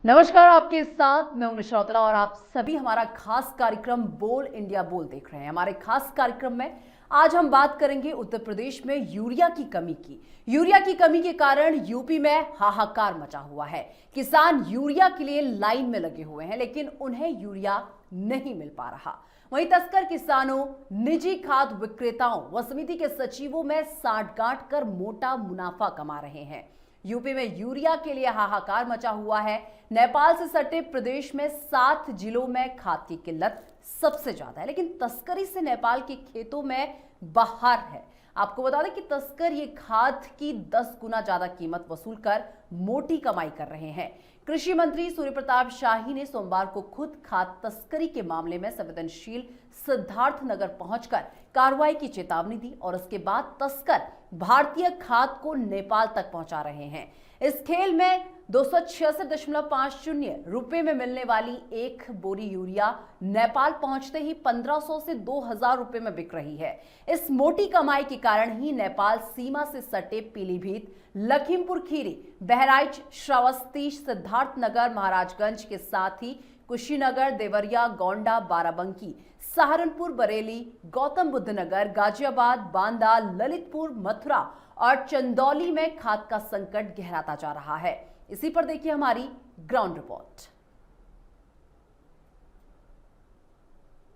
नमस्कार, आपके साथ मैं हूं निशा उत्तरा और आप सभी हमारा खास कार्यक्रम बोल इंडिया बोल देख रहे हैं। हमारे खास कार्यक्रम में आज हम बात करेंगे उत्तर प्रदेश में यूरिया की कमी की। यूरिया की कमी के कारण यूपी में हाहाकार मचा हुआ है। किसान यूरिया के लिए लाइन में लगे हुए हैं, लेकिन उन्हें यूरिया नहीं मिल पा रहा। वहीं तस्कर किसानों, निजी खाद विक्रेताओं व समिति के सचिवों में साठगांठ कर मोटा मुनाफा कमा रहे हैं। यूपी में यूरिया के लिए हाहाकार मचा हुआ है। नेपाल से सटे प्रदेश में 7 जिलों में खाद की किल्लत सबसे ज्यादा है, लेकिन तस्करी से नेपाल के खेतों में बहार है। आपको बता दें कि तस्कर ये खाद की 10 गुना ज्यादा कीमत वसूल कर मोटी कमाई कर रहे हैं। कृषि मंत्री सूर्य प्रताप शाही ने सोमवार को खुद खाद तस्करी के मामले में संवेदनशील सिद्धार्थनगर पहुंचकर कार्रवाई की चेतावनी दी और उसके बाद तस्कर भारतीय खाद को नेपाल तक पहुंचा रहे हैं। इस खेल में 266.50 रुपए में मिलने वाली एक बोरी यूरिया नेपाल पहुंचते ही 1500 से 2000 रुपए में बिक रही है। इस मोटी कमाई के कारण ही नेपाल सीमा से सटे पीलीभीत, लखीमपुर खीरी, बहराइच, श्रावस्ती, सिद्धार्थनगर, महाराजगंज के साथ ही कुशीनगर, देवरिया, गोंडा, बाराबंकी, सहारनपुर, बरेली, गौतम बुद्ध नगर, गाजियाबाद, बांदा, ललितपुर, मथुरा और चंदौली में खाद का संकट गहराता जा रहा है। इसी पर देखिए हमारी ग्राउंड रिपोर्ट।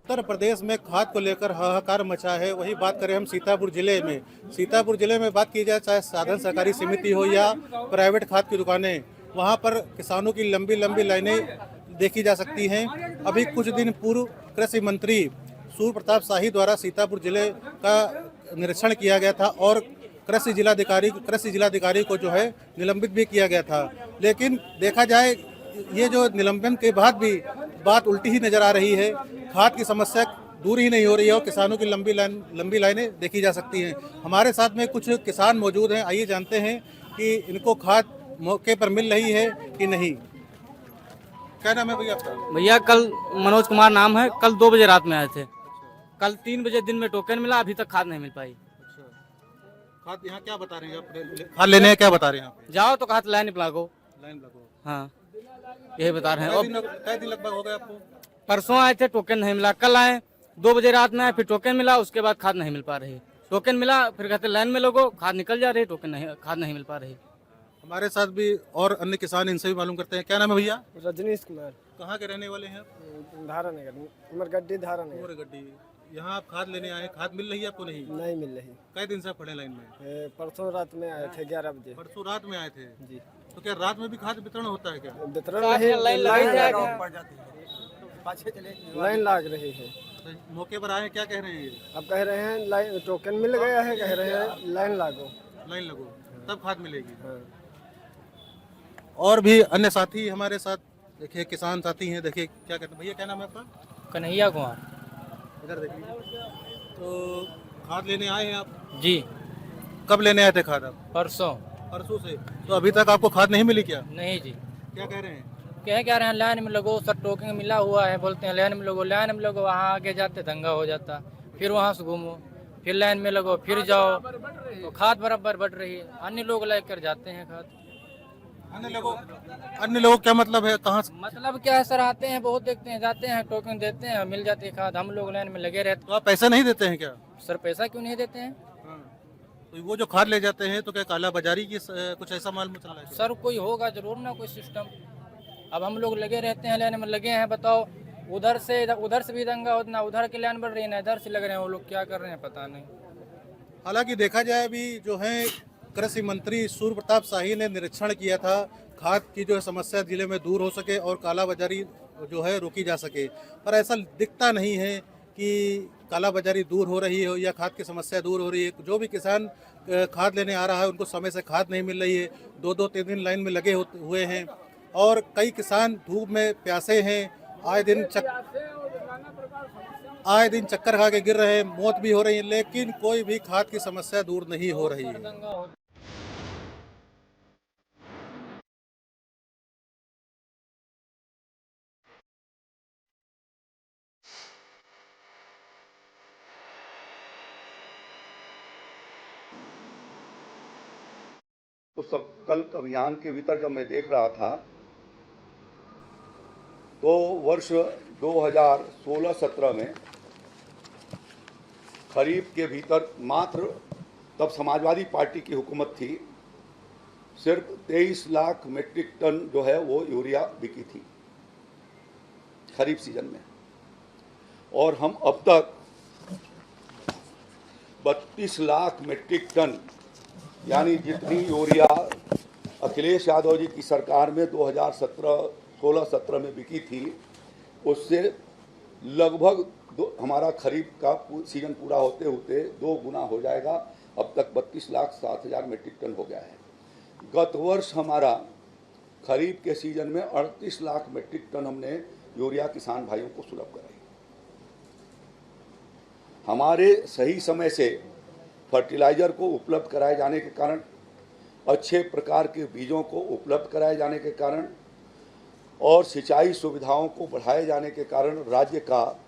उत्तर प्रदेश में खाद को लेकर हाहाकार मचा है। वही बात करें हम सीतापुर जिले में बात की जाए, चाहे साधन सहकारी समिति हो या प्राइवेट खाद की दुकानें, वहां पर किसानों की लंबी लंबी लाइनें देखी जा सकती हैं। अभी कुछ दिन पूर्व कृषि मंत्री सूर्य प्रताप शाही द्वारा सीतापुर जिले का निरीक्षण किया गया था और कृषि जिलाधिकारी को जो है निलंबित भी किया गया था। लेकिन देखा जाए, ये जो निलंबन के बाद भी बात उल्टी ही नजर आ रही है। खाद की समस्या दूर ही नहीं हो रही है और किसानों की लंबी लाइनें देखी जा सकती हैं। हमारे साथ में कुछ किसान मौजूद हैं, आइए जानते हैं कि इनको खाद मौके पर मिल रही है कि नहीं। क्या नाम है भैया आपका? भैया कल मनोज कुमार नाम है। कल 2 बजे रात में आए थे। कल 3 बजे दिन में टोकन मिला, अभी तक खाद नहीं मिल पाई। खाद यहाँ क्या बता रहे हैं आप? खाद लेने क्या बता रहे हैं आप? जाओ तो खाद लाइन लगो। हाँ, यही बता रहे हैं। कै दिन लगभग हो गए आपको? परसों आए थे, टोकन नहीं मिला। कल आए 2 बजे रात में आए, फिर टोकन मिला, उसके बाद खाद नहीं मिल पा रही। टोकन मिला, फिर कहते लाइन में लगो, खाद निकल जा रही, खाद नहीं मिल पा रही। हमारे साथ भी और अन्य किसान, इनसे भी मालूम करते हैं। क्या नाम है भैया? रजनीश कुमार। कहाँ के रहने वाले हैं? धारा नगर, उमरगड्डी धारा नगर। उमरगड्डी। यहाँ आप खाद लेने आए, खाद मिल रही है आपको? नहीं मिल रही। कई दिन से आप खड़े लाइन में? परसों रात में आए थे 11 बजे। परसों रात में आए थे जी। तो क्या रात में भी खाद वितरण होता है क्या? वितरण नहीं, लाइन लाग रही है। तो मौके पर आए, क्या कह रहे हैं ये? अब कह रहे हैं लाइन टोकन मिल गया है, कह रहे हैं लाइन लगो तब खाद मिलेगी। हाँ। और भी अन्य साथी हमारे साथ, देखिए किसान साथी हैं, देखिए क्या कहते हैं। भैया क्या नाम है आपका? कन्हैया कुमार। इधर देखिए। तो खाद लेने आए हैं आप? जी। कब लेने आए थे खाद आप? परसों से। तो अभी तक आपको खाद नहीं मिली क्या? नहीं जी। क्या कह रहे हैं? कह रहे हैं लाइन में लगो, सर टोकन मिला हुआ है, बोलते हैं लाइन में लगो, वहाँ आगे जाते दंगा हो जाता, फिर वहाँ से घूमो, फिर लाइन में लगो, फिर जाओ, तो खाद बराबर बढ़ रही है। अन्य लोग लेकर जाते हैं खाद। अन्य लोग क्या मतलब है? कहाँ से? मतलब क्या है सर, आते हैं, बहुत देखते हैं, जाते हैं, टोकन देते हैं, मिल जाती है खाद। हम लोग लाइन में लगे रहते। तो आप पैसा नहीं देते हैं क्या? सर पैसा क्यों नहीं देते हैं? तो वो जो खाद ले जाते हैं तो क्या काला बाजारी की कुछ ऐसा माल चल रहा है? सर कोई होगा जरूर ना, कोई सिस्टम। अब हम लोग लगे रहते हैं, लाइन में लगे हैं, बताओ उधर से भी दंगा होता, ना उधर की लाइन बढ़ रही है, ना इधर से लग रहे हैं। वो लोग क्या कर रहे हैं पता नहीं। हालांकि देखा जाए, अभी जो है कृषि मंत्री सूर्य प्रताप शाही ने निरीक्षण किया था, खाद की जो समस्या जिले में दूर हो सके और काला बाजारी जो है रोकी जा सके, पर ऐसा दिखता नहीं है कि काला बाजारी दूर हो रही है या खाद की समस्या दूर हो रही है। जो भी किसान खाद लेने आ रहा है, उनको समय से खाद नहीं मिल रही है। 2-3 दिन लाइन में लगे हुए हैं और कई किसान धूप में प्यासे हैं। आए दिन चक्कर खा के गिर रहे हैं, मौत भी हो रही है, लेकिन कोई भी खाद की समस्या दूर नहीं हो रही है। तो संकल्प अभियान के भीतर जब मैं देख रहा था तो वर्ष 2016-17 में खरीफ के भीतर मात्र, तब समाजवादी पार्टी की हुकूमत थी, सिर्फ 23 लाख मीट्रिक टन जो है वो यूरिया बिकी थी खरीफ सीजन में, और हम अब तक 32 लाख मीट्रिक टन, यानी जितनी यूरिया अखिलेश यादव जी की सरकार में 2016-17 में बिकी थी, उससे लगभग हमारा खरीफ का सीजन पूरा होते होते 2 गुना हो जाएगा। अब तक 32,07,000 मीट्रिक टन हो गया है। गत वर्ष हमारा खरीफ के सीजन में 38 लाख मीट्रिक टन हमने यूरिया किसान भाइयों को सुलभ कराई। हमारे सही समय से फर्टिलाइजर को उपलब्ध कराए जाने के कारण, अच्छे प्रकार के बीजों को उपलब्ध कराए जाने के कारण और सिंचाई सुविधाओं को बढ़ाए जाने के कारण राज्य का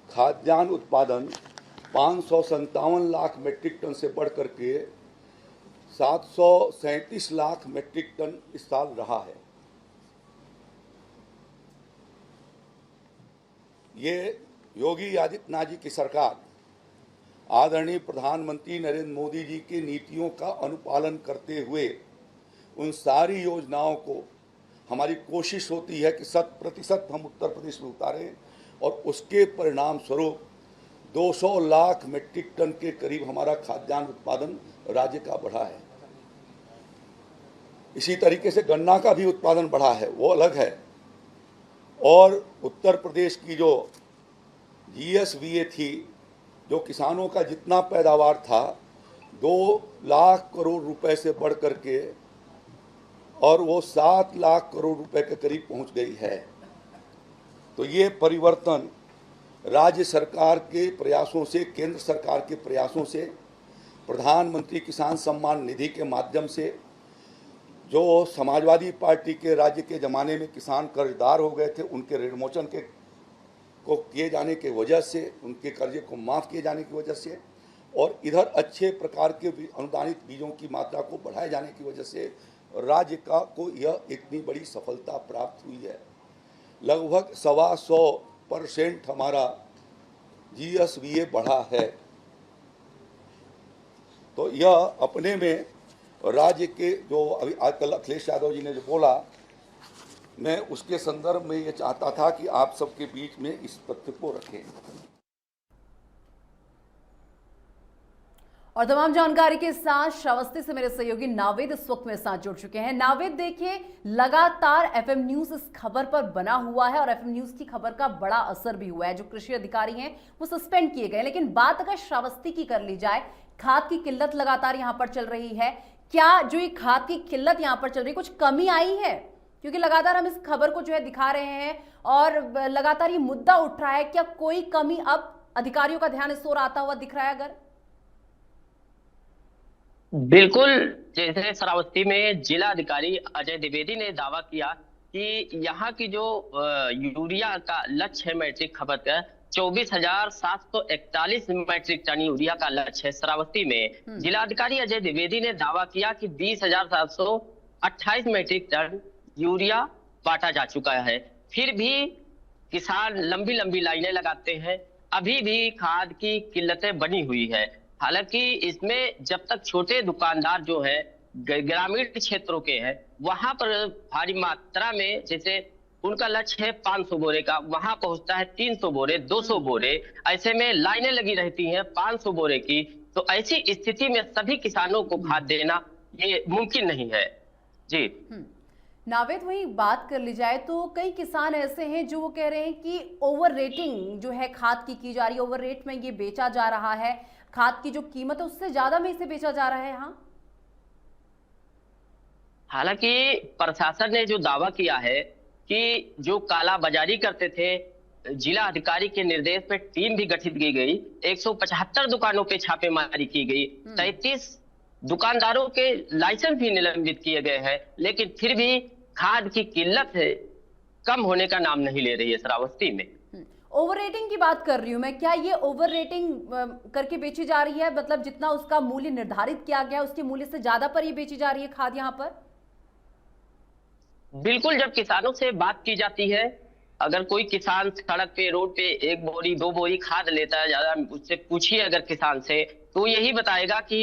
खाद्यान्न उत्पादन 557 लाख मीट्रिक टन से बढ़ करके 737 लाख मीट्रिक टन इस साल रहा है। ये योगी आदित्यनाथ जी की सरकार आदरणीय प्रधानमंत्री नरेंद्र मोदी जी की नीतियों का अनुपालन करते हुए उन सारी योजनाओं को, हमारी कोशिश होती है कि 100% हम उत्तर प्रदेश में उतारें, और उसके परिणाम स्वरूप 200 लाख मीट्रिक टन के करीब हमारा खाद्यान्न उत्पादन राज्य का बढ़ा है। इसी तरीके से गन्ना का भी उत्पादन बढ़ा है, वो अलग है। और उत्तर प्रदेश की जो GSVA थी, जो किसानों का जितना पैदावार था 2 लाख करोड़ रुपए से बढ़ करके, और वो 7 लाख करोड़ रुपए के करीब पहुंच गई है। तो ये परिवर्तन राज्य सरकार के प्रयासों से, केंद्र सरकार के प्रयासों से, प्रधानमंत्री किसान सम्मान निधि के माध्यम से, जो समाजवादी पार्टी के राज्य के ज़माने में किसान कर्जदार हो गए थे, उनके ऋणमोचन को किए जाने के वजह से, उनके कर्जे को माफ़ किए जाने की वजह से, और इधर अच्छे प्रकार के अनुदानित बीजों की मात्रा को बढ़ाए जाने की वजह से राज्य को यह इतनी बड़ी सफलता प्राप्त हुई है। लगभग 125% हमारा GSVA बढ़ा है। तो यह अपने में राज्य के, जो अभी आजकल अखिलेश यादव जी ने जो बोला, मैं उसके संदर्भ में ये चाहता था कि आप सबके बीच में इस तथ्य को रखें। और तमाम जानकारी के साथ श्रावस्ती से मेरे सहयोगी नावेद इस वक्त मेरे साथ जुड़ चुके हैं। नावेद, देखिए, लगातार FM न्यूज इस खबर पर बना हुआ है और FM न्यूज की खबर का बड़ा असर भी हुआ है। जो कृषि अधिकारी हैं वो सस्पेंड किए गए, लेकिन बात अगर श्रावस्ती की कर ली जाए, खाद की किल्लत लगातार यहां पर चल रही है। क्या जो ये खाद की किल्लत यहां पर चल रही है, कुछ कमी आई है? क्योंकि लगातार हम इस खबर को जो है दिखा रहे हैं और लगातार ये मुद्दा उठ रहा है, क्या कोई कमी अब अधिकारियों का ध्यान इस ओर आता हुआ दिख रहा है? अगर बिल्कुल, जैसे श्रावस्ती में जिला अधिकारी अजय द्विवेदी ने दावा किया कि यहाँ की जो यूरिया का लक्ष्य है मैट्रिक खपत का 24,741 मैट्रिक टन यूरिया का लक्ष्य है श्रावस्ती में। जिलाधिकारी अजय द्विवेदी ने दावा किया कि 20,728 मैट्रिक टन यूरिया बांटा जा चुका है। फिर भी किसान लंबी लंबी लाइनें लगाते हैं, अभी भी खाद की किल्लतें बनी हुई है। हालांकि इसमें जब तक छोटे दुकानदार जो है ग्रामीण क्षेत्रों के हैं, वहां पर भारी मात्रा में, जैसे उनका लक्ष्य है 500 बोरे का, वहां पहुंचता है 300 बोरे, 200 बोरे, ऐसे में लाइनें लगी रहती हैं 500 बोरे की। तो ऐसी स्थिति में सभी किसानों को खाद देना ये मुमकिन नहीं है। जी नावेद, वही बात कर ली जाए तो कई किसान ऐसे हैं जो वो कह रहे हैं कि ओवर रेटिंग जो है खाद की जा रही है, ओवर रेट में ये बेचा जा रहा है, खाद की जो कीमत है उससे ज्यादा में इसे बेचा जा रहा है यहाँ। हालांकि प्रशासन ने जो दावा किया है कि जो काला बाजारी करते थे, जिला अधिकारी के निर्देश पे टीम भी गठित की गई, 175 दुकानों पे छापेमारी की गई, 33 दुकानदारों के लाइसेंस भी निलंबित किए गए हैं, लेकिन फिर भी खाद की किल्लत है कम होने का नाम नहीं ले रही है श्रावस्ती में। ओवर रेटिंग की बात कर रही हूं मैं, क्या ये ओवर रेटिंग करके बेची जा रही है? मतलब जितना उसका मूल्य निर्धारित किया गया उसके मूल्य से ज्यादा पर ये बेची जा रही है खाद यहाँ पर? बिल्कुल, जब किसानों से बात की जाती है अगर कोई किसान सड़क पे रोड पे 1 बोरी 2 बोरी खाद लेता है ज्यादा, उससे पूछिए अगर किसान से, तो यही बताएगा कि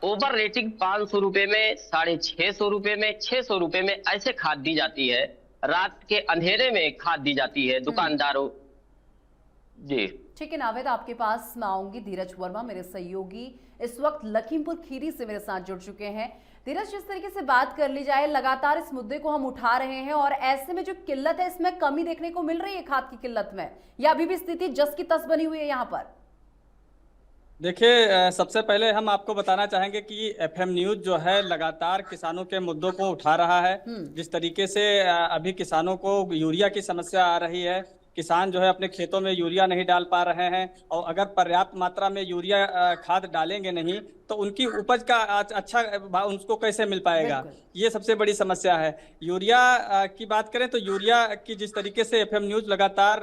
ओवर रेटिंग 500 रुपए में, 650 रुपए में, 600 रुपए में ऐसे खाद दी जाती है। रात के अंधेरे में खाद दी जाती है दुकानदारों। जी ठीक है नावेद, आपके पास मैं आऊंगी। धीरज वर्मा मेरे सहयोगी इस वक्त लखीमपुर खीरी से मेरे साथ जुड़ चुके हैं। धीरज, जिस तरीके से बात कर ली जाए, लगातार इस मुद्दे को हम उठा रहे हैं और ऐसे में जो किल्लत है इसमें कमी देखने को मिल रही है खाद की किल्लत में, या अभी भी स्थिति जस की तस बनी हुई है यहाँ पर? देखिए, सबसे पहले हम आपको बताना चाहेंगे कि एफएम न्यूज जो है लगातार किसानों के मुद्दों को उठा रहा है। जिस तरीके से अभी किसानों को यूरिया की समस्या आ रही है, किसान जो है अपने खेतों में यूरिया नहीं डाल पा रहे हैं, और अगर पर्याप्त मात्रा में यूरिया खाद डालेंगे नहीं तो उनकी उपज का अच्छा भाव उनको कैसे मिल पाएगा, ये सबसे बड़ी समस्या है। यूरिया की बात करें तो यूरिया की जिस तरीके से एफएम न्यूज लगातार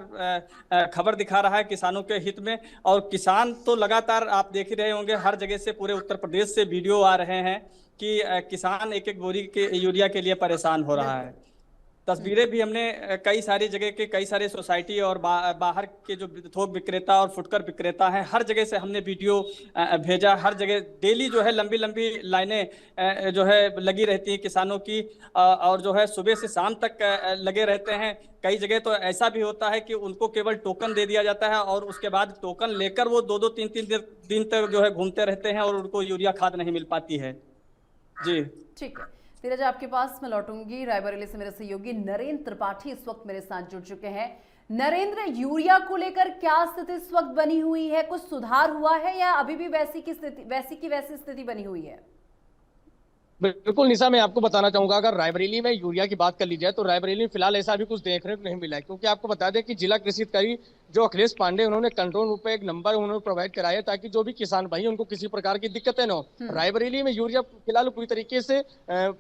खबर दिखा रहा है किसानों के हित में, और किसान तो लगातार आप देख ही रहे होंगे, हर जगह से पूरे उत्तर प्रदेश से वीडियो आ रहे हैं कि किसान एक एक बोरी के यूरिया के लिए परेशान हो रहा है। तस्वीरें भी हमने कई सारी जगह के, कई सारे सोसाइटी और बाहर के जो थोक विक्रेता और फुटकर विक्रेता हैं, हर जगह से हमने वीडियो भेजा। हर जगह डेली जो है लंबी लंबी लाइनें जो है लगी रहती हैं किसानों की, और जो है सुबह से शाम तक लगे रहते हैं। कई जगह तो ऐसा भी होता है कि उनको केवल टोकन दे दिया जाता है और उसके बाद टोकन लेकर वो 2-2, 3-3 दिन तक जो है घूमते रहते हैं और उनको यूरिया खाद नहीं मिल पाती है। जी ठीक है धीरज, आपके पास मैं लौटूंगी। रायबरेली से मेरे सहयोगी नरेंद्र त्रिपाठी इस वक्त मेरे साथ जुड़ चुके हैं। नरेंद्र, यूरिया को लेकर क्या स्थिति इस वक्त बनी हुई है? कुछ सुधार हुआ है या अभी भी वैसी की वैसी स्थिति बनी हुई है? बिल्कुल निशा, मैं आपको बताना चाहूंगा, अगर रायबरेली में यूरिया की बात कर ली जाए तो रायबरेली में फिलहाल ऐसा अभी कुछ देखने को नहीं मिला है, क्योंकि आपको बता दें कि जिला कृषि अधिकारी जो अखिलेश पांडे, उन्होंने कंट्रोल रूम पे एक नंबर उन्होंने प्रोवाइड कराया ताकि जो भी किसान भाई उनको किसी प्रकार की दिक्कतें न हो। रायबरेली में यूरिया फिलहाल पूरी तरीके से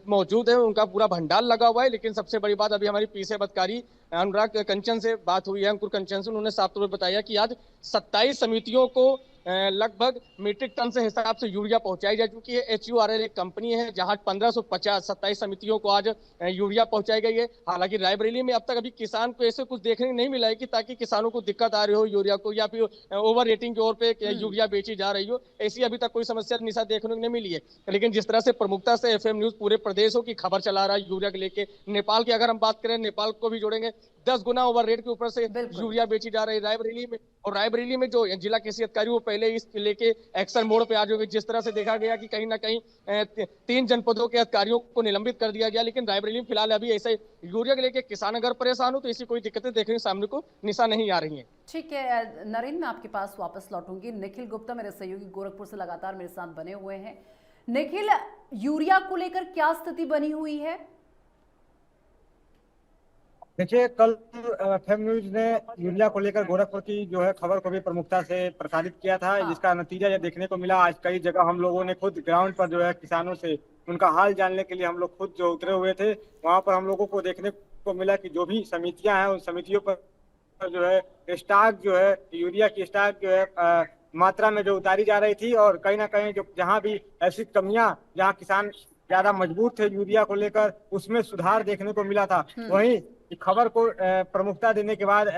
मौजूद है, उनका पूरा भंडार लगा हुआ है। लेकिन सबसे बड़ी बात, अभी हमारी पीछे अधिकारी अनुराग कंचन से बात हुई है, अंकुर कंचन से, उन्होंने साफ तौर पर बताया कि आज 27 समितियों को लगभग मीट्रिक टन से हिसाब से यूरिया पहुंचाई जा चुकी है। HURL एक कंपनी है जहां 1550 27 समितियों को आज यूरिया पहुंचाई गई है। हालांकि रायबरेली में अब तक अभी किसान को ऐसे कुछ देखने नहीं मिला है कि ताकि किसानों को दिक्कत आ रही हो यूरिया को, या फिर ओवर रेटिंग की ओर पे यूरिया बेची जा रही हो, ऐसी अभी तक कोई समस्या निशा देखने को नहीं मिली है। लेकिन जिस तरह से प्रमुखता से एफएम न्यूज पूरे प्रदेशों की खबर चला रहा है यूरिया को लेके, नेपाल की अगर हम बात करें, नेपाल को भी जोड़ेंगे, 10 गुना ओवर रेट के ऊपर से यूरिया बेची जा रही है रायबरेली में। और रायबरेली में जो जिला कृषि अधिकारी वो पहले इस लेके एक्शन मोड पे आ जाओगे। जिस तरह से देखा गया कि कहीं ना कहीं 3 जनपदों के अधिकारियों को निलंबित कर दिया गया, लेकिन रायबरेली में फिलहाल अभी ऐसे यूरिया को लेके किसान अगर परेशान हो तो ऐसी कोई दिक्कतें देखने सामने को निशा नहीं आ रही है। ठीक है नरेंद्र, मैं आपके पास वापस लौटूंगी। निखिल गुप्ता मेरे सहयोगी गोरखपुर से लगातार मेरे साथ बने हुए हैं। निखिल, यूरिया को लेकर क्या स्थिति बनी हुई है? देखिए, कल एफएम न्यूज ने यूरिया को लेकर गोरखपुर की जो है खबर को भी प्रमुखता से प्रसारित किया था। जिसका नतीजा यह देखने को मिला, आज कई जगह हम लोगों ने खुद ग्राउंड पर जो है किसानों से उनका हाल जानने के लिए हम लोग खुद जो उतरे हुए थे, वहां पर हम लोगों को देखने को मिला कि जो भी समितियां हैं उन समितियों पर जो है स्टॉक जो है यूरिया की स्टॉक जो है मात्रा में जो उतारी जा रही थी, और कहीं ना कहीं जो जहाँ भी ऐसी कमियां, जहाँ किसान ज्यादा मजबूत थे यूरिया को लेकर, उसमें सुधार देखने को मिला था। वहीं खबर को प्रमुखता देने के बाद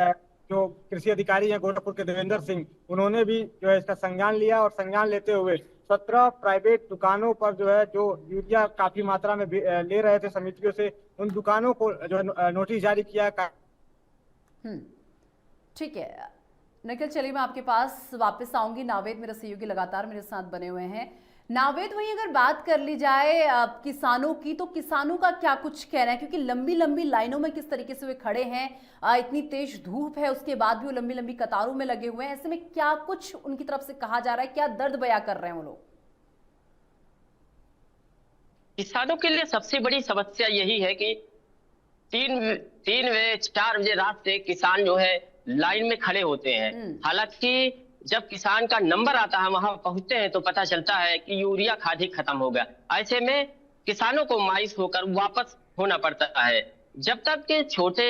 जो कृषि अधिकारी हैं गोरखपुर के देवेंद्र सिंह, उन्होंने भी जो है इसका संज्ञान लिया, और संज्ञान लेते हुए 17 प्राइवेट दुकानों पर जो है जो यूरिया काफी मात्रा में ले रहे थे समितियों से, उन दुकानों को जो नोटिस जारी किया। ठीक है निखिल, चलिए मैं आपके पास वापस आऊंगी। नावेद मेरे सहयोगी लगातार मेरे साथ बने हुए हैं। नावेद, वहीं अगर बात कर ली जाए किसानों की, तो किसानों का क्या कुछ कहना है? क्योंकि लंबी लंबी लाइनों में किस तरीके से वे खड़े हैं, इतनी तेज धूप है, उसके बाद भी वो लंबी लंबी कतारों में लगे हुए हैं। ऐसे में क्या कुछ उनकी तरफ से कहा जा रहा है, क्या दर्द बयां कर रहे हैं वो लोग? किसानों के लिए सबसे बड़ी समस्या यही है कि 4 बजे रात से किसान जो है लाइन में खड़े होते हैं। हालांकि जब किसान का नंबर आता है, वहां पहुंचते हैं तो पता चलता है कि यूरिया खाद ही खत्म हो गया। ऐसे में किसानों को मायूस होकर वापस होना पड़ता है। जब तक के छोटे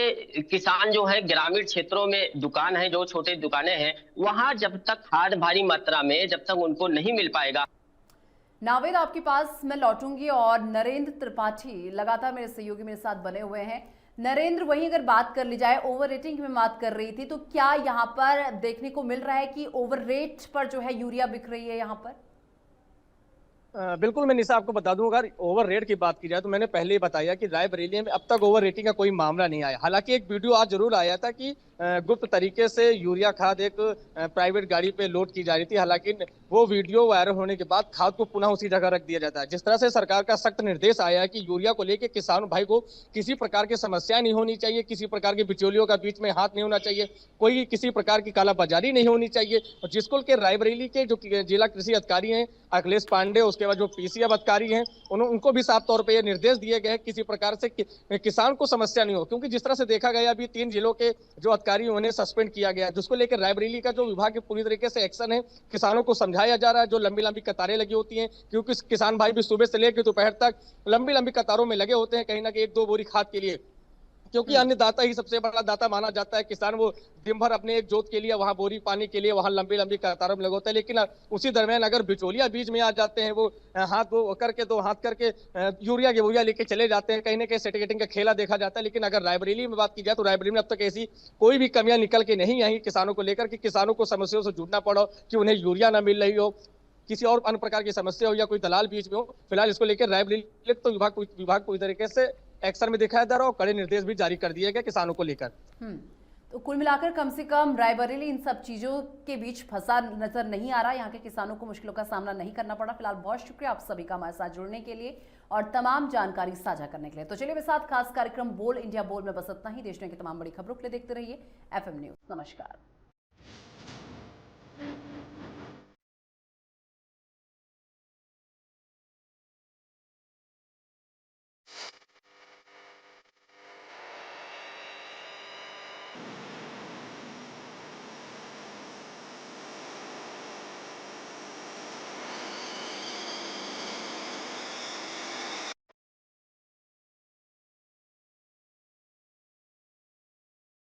किसान जो है ग्रामीण क्षेत्रों में दुकान है, जो छोटे दुकानें हैं, वहां जब तक खाद भारी मात्रा में जब तक उनको नहीं मिल पाएगा। नावेद, आपके पास मैं लौटूंगी और नरेंद्र त्रिपाठी लगातार मेरे सहयोगी मेरे साथ बने हुए हैं। नरेंद्र, वहीं अगर बात कर ली जाए ओवर रेटिंग की मैं बात कर रही थी, तो क्या यहाँ पर देखने को मिल रहा है कि ओवर रेट पर जो है यूरिया बिक रही है यहाँ पर? बिल्कुल, मैं निशा आपको बता दूं, अगर ओवर रेट की बात की जाए तो मैंने पहले ही बताया कि रायबरेली में अब तक ओवर रेटिंग का कोई मामला नहीं आया। हालांकि एक वीडियो आज जरूर आया था कि गुप्त तरीके से यूरिया खाद एक प्राइवेट गाड़ी पे लोड की जा रही थी। हालांकि वो वीडियो वायरल होने के बाद खाद को पुनः उसी जगह रख दिया जाता है। जिस तरह से सरकार का सख्त निर्देश आया है कि यूरिया को लेकर किसान भाई को किसी प्रकार की समस्या नहीं होनी चाहिए, किसी प्रकार के बिचौलियों का बीच में हाथ नहीं होना चाहिए, कोई किसी प्रकार की कालाबाजारी नहीं होनी चाहिए। और जिसको के रायबरेली के जो जिला कृषि अधिकारी हैं अखिलेश पांडे, उसके बाद जो पीसीएफ अधिकारी हैं, उनको भी साफ तौर पर यह निर्देश दिए गए किसी प्रकार से किसान को समस्या नहीं हो। क्योंकि जिस तरह से देखा गया अभी 3 जिलों के जो अधिकारी उन्हें सस्पेंड किया गया, जिसको लेकर रायबरेली का जो विभाग पूरी तरीके से एक्शन है, किसानों को समझाया जा रहा है। जो लंबी लंबी कतारें लगी होती हैं, क्योंकि किसान भाई भी सुबह से लेकर दोपहर तक लंबी लंबी कतारों में लगे होते हैं, कहीं ना कहीं 1-2 बोरी खाद के लिए, क्योंकि अन्नदाता ही सबसे बड़ा दाता माना जाता है। किसान वो दिन भर अपने एक जोत के लिए वहां बोरी पानी के लिए वहां लंबी लंबी कतारों में लगे होते हैं। लेकिन उसी दरमियान अगर बिचौलिया बीच में आ जाते हैं, वो हाथ वो करके 2 हाथ करके यूरिया के बोरिया लेके चले जाते हैं, कहीं ना कहीं सेटिंग का खेला देखा जाता है। लेकिन अगर रायबरेली में बात की जाए तो रायबरेली में अब तक ऐसी कोई भी कमियां निकल के नहीं आई किसानों को लेकर कि किसानों को समस्याओं से जूझना पड़ा, कि उन्हें यूरिया ना मिल रही हो, किसी और अन्य प्रकार की समस्या हो या कोई दलाल बीच में हो। फिलहाल इसको लेकर रायबरेली तो विभाग पूरी तरीके से एक्शन में दिखाया जा रहा है और कड़े निर्देश भी जारी कर दिए गए किसानों को लेकर। तो कुल मिलाकर कम से कम रायबरेली इन सब चीजों के बीच फंसा नजर नहीं आ रहा, यहाँ के किसानों को मुश्किलों का सामना नहीं करना पड़ा। फिलहाल बहुत शुक्रिया आप सभी का हमारे साथ जुड़ने के लिए और तमाम जानकारी साझा करने के लिए। तो चलिए मेरे साथ खास कार्यक्रम बोल इंडिया बोल में बस इतना ही। देश दुनिया की तमाम बड़ी खबरों के लिए देखते रहिए FM न्यूज। नमस्कार।